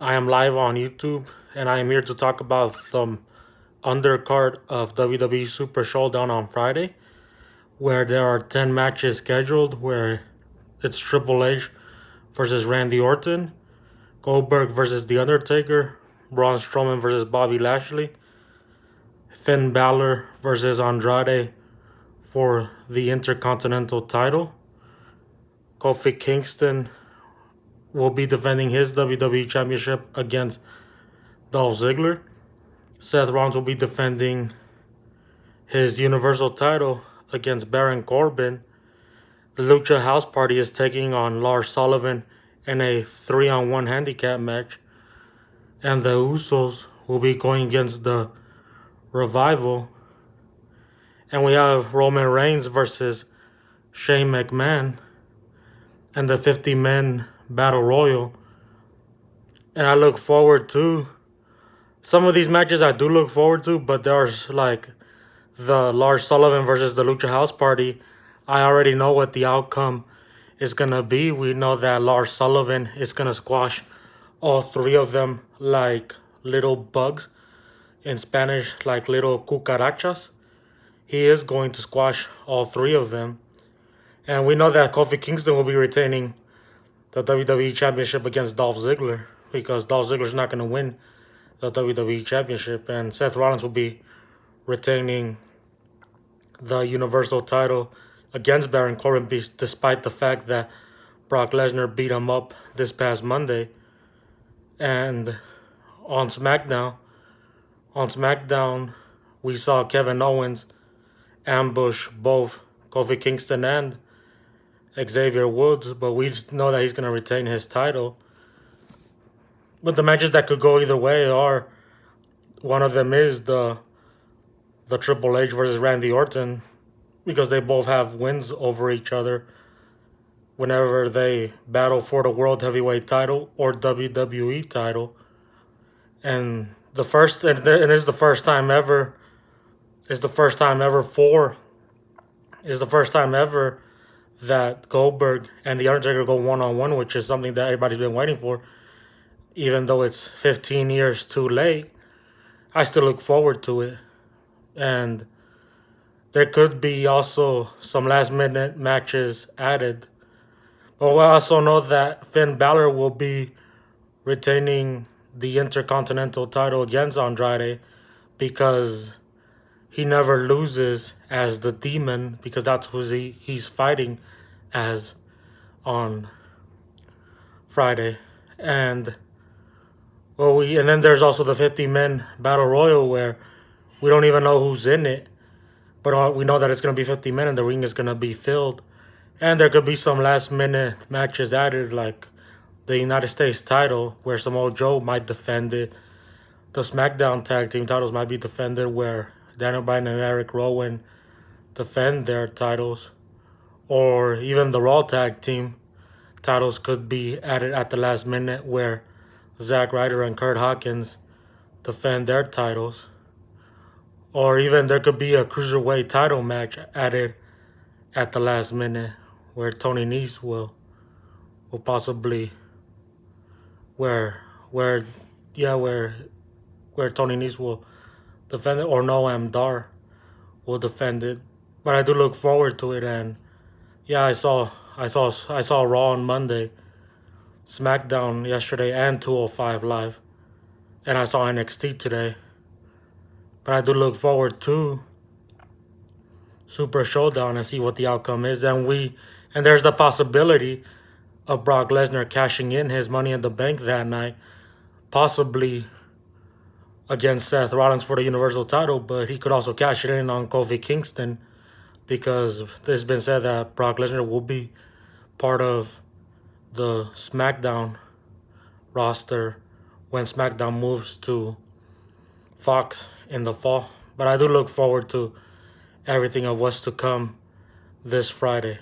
I am live on YouTube and I am here to talk about some undercard of WWE Super Showdown on Friday, where there are 10 matches scheduled, where it's Triple H versus Randy Orton, Goldberg versus The Undertaker, Braun Strowman versus Bobby Lashley, Finn Balor versus Andrade for the Intercontinental title, Kofi Kingston will be defending his WWE Championship against Dolph Ziggler. Seth Rollins will be defending his Universal title against Baron Corbin. The Lucha House Party is taking on Lars Sullivan in a 3-on-1 handicap match. And the Usos will be going against the Revival. And we have Roman Reigns versus Shane McMahon and the 50-man Battle Royal. And I look forward to some of these matches. I do look forward to, but there's like the Lars Sullivan versus the Lucha House Party. I already know what the outcome is going to be. We know that Lars Sullivan is going to squash all three of them like little bugs. In Spanish, like little cucarachas. He is going to squash all three of them. And we know that Kofi Kingston will be retaining the WWE Championship against Dolph Ziggler, because Dolph Ziggler's not going to win the WWE Championship. And Seth Rollins will be retaining the Universal title against Baron Corbin, despite the fact that Brock Lesnar beat him up this past Monday. And on SmackDown, we saw Kevin Owens ambush both Kofi Kingston and Xavier Woods, but we just know that he's going to retain his title. But the matches that could go either way are, one of them is the Triple H versus Randy Orton, because they both have wins over each other whenever they battle for the World Heavyweight title or WWE title. And it is the first time ever that Goldberg and The Undertaker go one-on-one, which is something that everybody's been waiting for. Even though it's 15 years too late, I still look forward to it. And there could be also some last-minute matches added. But we also know that Finn Balor will be retaining the Intercontinental title against Andrade, because he never loses as the Demon, because that's who he's fighting as on Friday. And then there's also the 50-man Battle Royal, where we don't even know who's in it, but we know that it's going to be 50 men and the ring is going to be filled. And there could be some last-minute matches added, like the United States title, where Samoa Joe might defend it. The SmackDown tag team titles might be defended, where Daniel Bryan and Eric Rowan defend their titles. Or even the Raw tag team titles could be added at the last minute, where Zack Ryder and Kurt Hawkins defend their titles. Or even there could be a Cruiserweight title match added at the last minute, where Tony Nese will possibly where Tony Nese will defend it, or Noam Dar will defend it. But I do look forward to it. And yeah, I saw Raw on Monday, SmackDown yesterday, and 205 Live, and I saw NXT today. But I do look forward to Super Showdown and see what the outcome is. And there's the possibility of Brock Lesnar cashing in his Money in the Bank that night, possibly against Seth Rollins for the Universal title, but he could also cash it in on Kofi Kingston, because it's been said that Brock Lesnar will be part of the SmackDown roster when SmackDown moves to Fox in the fall. But I do look forward to everything of what's to come this Friday.